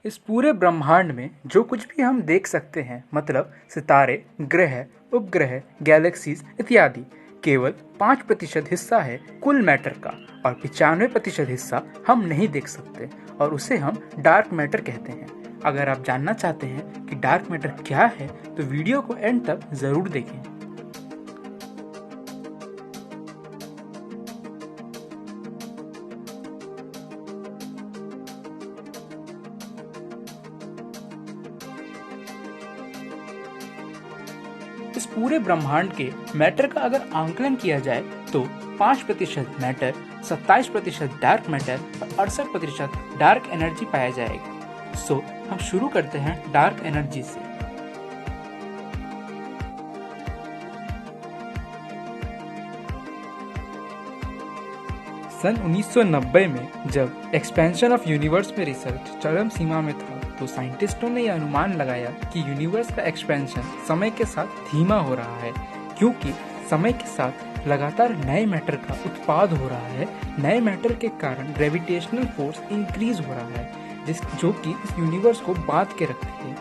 इस पूरे ब्रह्मांड में जो कुछ भी हम देख सकते हैं, मतलब सितारे, ग्रह, उपग्रह, गैलेक्सीज इत्यादि, केवल 5% हिस्सा है कुल मैटर का और 95% हिस्सा हम नहीं देख सकते और उसे हम डार्क मैटर कहते हैं। अगर आप जानना चाहते हैं कि डार्क मैटर क्या है तो वीडियो को एंड तक जरूर देखें। इस पूरे ब्रह्मांड के मैटर का अगर आंकलन किया जाए तो 5% मैटर, 27% डार्क मैटर और 68% डार्क एनर्जी पाया जाएगा। सो हम शुरू करते हैं डार्क एनर्जी से। सन 1990 में जब एक्सपेंशन ऑफ यूनिवर्स में रिसर्च चरम सीमा में था तो साइंटिस्टों ने यह अनुमान लगाया कि यूनिवर्स का एक्सपेंशन समय के साथ धीमा हो रहा है, क्योंकि समय के साथ लगातार नए मैटर का उत्पाद हो रहा है। नए मैटर के कारण ग्रेविटेशनल फोर्स इंक्रीज हो रहा है, जो कि इस यूनिवर्स को बांध के रखती है।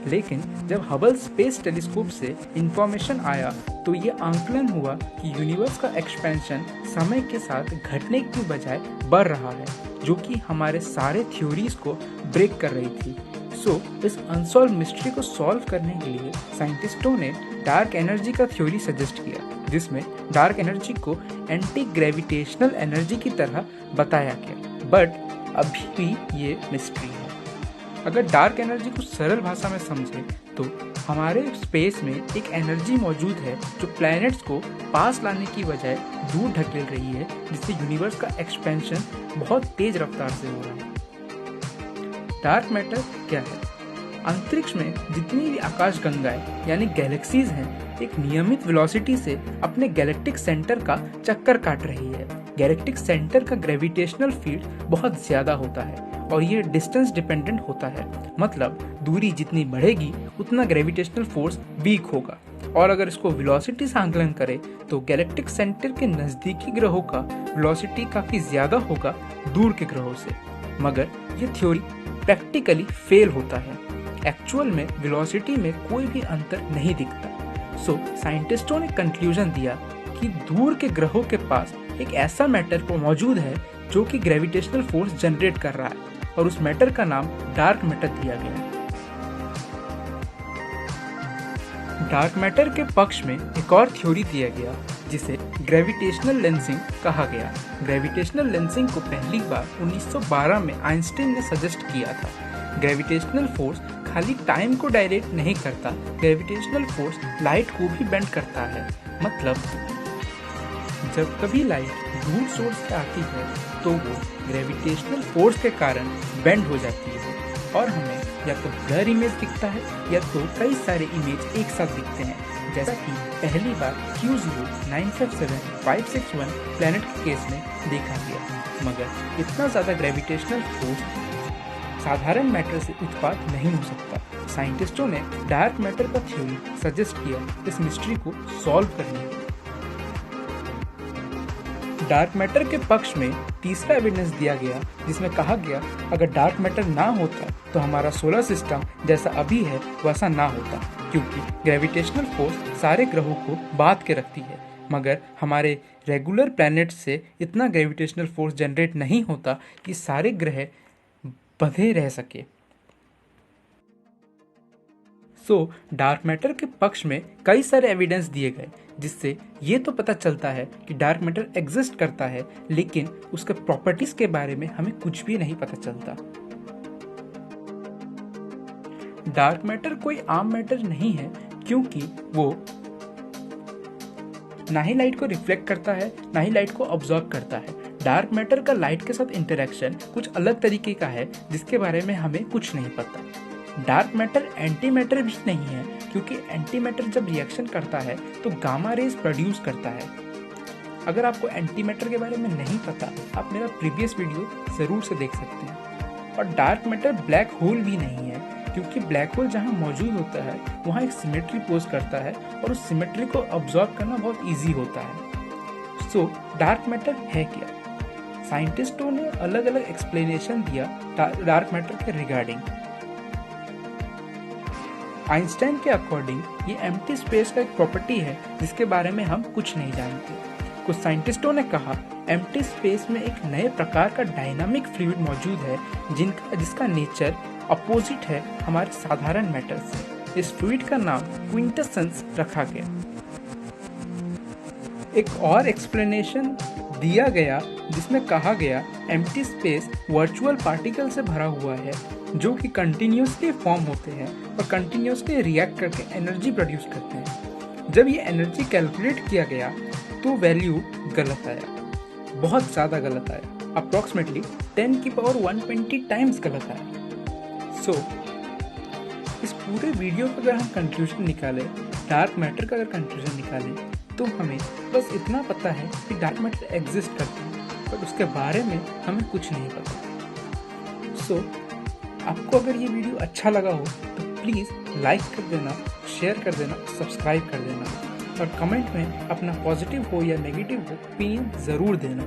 लेकिन जब हबल स्पेस टेलीस्कोप से इंफॉर्मेशन आया तो ये आंकलन हुआ कि यूनिवर्स का एक्सपेंशन समय के साथ घटने की बजाय बढ़ रहा है, जो कि हमारे सारे थ्योरीज को ब्रेक कर रही थी। सो इस अनसॉल्व मिस्ट्री को सॉल्व करने के लिए साइंटिस्टों ने डार्क एनर्जी का थ्योरी सजेस्ट किया, जिसमें डार्क एनर्जी को एंटी ग्रेविटेशनल एनर्जी की तरह बताया गया, बट अभी भी ये मिस्ट्री है। अगर डार्क एनर्जी को सरल भाषा में समझे तो हमारे स्पेस में एक एनर्जी मौजूद है जो प्लैनेट्स को पास लाने की बजाय दूर ढकेल रही है, जिससे यूनिवर्स का एक्सपेंशन बहुत तेज रफ्तार से हो रहा है। डार्क मैटर क्या है? अंतरिक्ष में जितनी भी आकाशगंगाएं यानी गैलेक्सीज हैं, एक नियमित वेलोसिटी से अपने गैलेक्टिक सेंटर का चक्कर काट रही है। गैलेक्टिक सेंटर का ग्रेविटेशनल फील्ड बहुत ज्यादा होता है और ये डिस्टेंस डिपेंडेंट होता है, मतलब दूरी जितनी बढ़ेगी उतना ग्रेविटेशनल फोर्स वीक होगा। और अगर इसको वेलोसिटी से आंकलन करें तो गैलेक्टिक सेंटर के नजदीकी ग्रहों का वेलोसिटी काफी ज्यादा होगा दूर के ग्रहों से। मगर ये थ्योरी प्रैक्टिकली फेल होता है। एक्चुअल में वेलोसिटी में कोई भी अंतर नहीं दिखता। सो साइंटिस्टों ने कंक्लूजन दिया कि दूर के ग्रहों के पास एक ऐसा मैटर मौजूद है जो कि ग्रेविटेशनल फोर्स जनरेट कर रहा है और उस मैटर का नाम डार्क मैटर दिया गया। डार्क मैटर के पक्ष में एक और थ्योरी दिया गया जिसे ग्रेविटेशनल लेंसिंग कहा गया। ग्रेविटेशनल लेंसिंग को पहली बार 1912 में आइंस्टाइन ने सजेस्ट किया था। ग्रेविटेशनल फोर्स खाली टाइम को डायरेक्ट नहीं करता, ग्रेविटेशनल फोर्स लाइट को भी बेंड करता है। मतलब जब कभी लाइट दूर सोर्स से आती है तो वो ग्रेविटेशनल फोर्स के कारण बेंड हो जाती है और हमें या तो ब्लर इमेज दिखता है या तो कई सारे इमेज एक साथ दिखते हैं, जैसा कि पहली बार Q0957561 प्लैनेट के केस में देखा गया। मगर इतना ज़्यादा ग्रेविटेशनल फोर्स साधारण मैटर से उत्पाद नहीं हो सकता। साइंटिस्टों ने डार्क मैटर का थ्योरी सजेस्ट किया इस मिस्ट्री को सॉल्व करने के लिए। डार्क मैटर के पक्ष में तीसरा एविडेंस दिया गया जिसमें कहा गया अगर डार्क मैटर ना होता तो हमारा सोलर सिस्टम जैसा अभी है वैसा ना होता, क्योंकि ग्रेविटेशनल फोर्स सारे ग्रहों को बांध के रखती है। मगर हमारे रेगुलर प्लैनेट से इतना ग्रेविटेशनल फोर्स जनरेट नहीं होता कि सारे ग्रह बंधे रह सके। सो डार्क मैटर के पक्ष में कई सारे एविडेंस दिए गए जिससे ये तो पता चलता है कि डार्क मैटर एग्जिस्ट करता है, लेकिन उसके प्रॉपर्टीज के बारे में हमें कुछ भी नहीं पता चलता। डार्क मैटर कोई आम मैटर नहीं है, क्योंकि वो ना ही लाइट को रिफ्लेक्ट करता है ना ही लाइट को ऑब्जॉर्ब करता है। डार्क मैटर का लाइट के साथ इंटरेक्शन कुछ अलग तरीके का है जिसके बारे में हमें कुछ नहीं पता। डार्क मैटर एंटी मैटर भी नहीं है, क्योंकि एंटी मैटर जब रिएक्शन करता है तो गामा रेज प्रोड्यूस करता है। अगर आपको एंटी मैटर के बारे में नहीं पता, आप मेरा प्रीवियस वीडियो जरूर से देख सकते हैं। और डार्क मैटर ब्लैक होल भी नहीं है, क्योंकि ब्लैक होल जहाँ मौजूद होता है वहाँ एक सिमेट्री पोज करता है और उस सिमेट्री को ऑब्जॉर्ब करना बहुत ईजी होता है। सो डार्क मैटर है क्या? साइंटिस्टों ने अलग अलग एक्सप्लेनेशन दिया डार्क मैटर के रिगार्डिंग। आइंस्टाइन के अकॉर्डिंग ये एम्प्टी स्पेस का एक प्रॉपर्टी है जिसके बारे में हम कुछ नहीं जानते। कुछ साइंटिस्टों ने कहा एम्प्टी स्पेस में एक नए प्रकार का डायनामिक फ्लूइड मौजूद है जिसका नेचर अपोजिट है हमारे साधारण मैटर से। इस फ्लूइड का नाम क्विंटेसेंस रखा गया। एक और एक्सप्लेनेशन दिया गया जिसमें कहा गया एम्प्टी स्पेस वर्चुअल पार्टिकल से भरा हुआ है जो कि कंटिन्यूसली फॉर्म होते हैं और कंटिन्यूसली रिएक्ट करके एनर्जी प्रोड्यूस करते हैं। जब ये एनर्जी कैलकुलेट किया गया तो वैल्यू गलत आया, बहुत ज़्यादा गलत आया, अप्रॉक्सीमेटली 10⁻120 टाइम्स गलत आया। सो इस पूरे वीडियो का अगर हम कंक्लूजन निकालें, डार्क मैटर का अगर कंक्लूजन निकालें, तो हमें बस इतना पता है कि डार्क मैटर एग्जिस्ट करता है, बट उसके बारे में हमें कुछ नहीं पता। सो आपको अगर ये वीडियो अच्छा लगा हो तो प्लीज़ लाइक कर देना, शेयर कर देना, सब्सक्राइब कर देना और कमेंट में अपना पॉजिटिव हो या नेगेटिव हो ओपिनियन ज़रूर देना।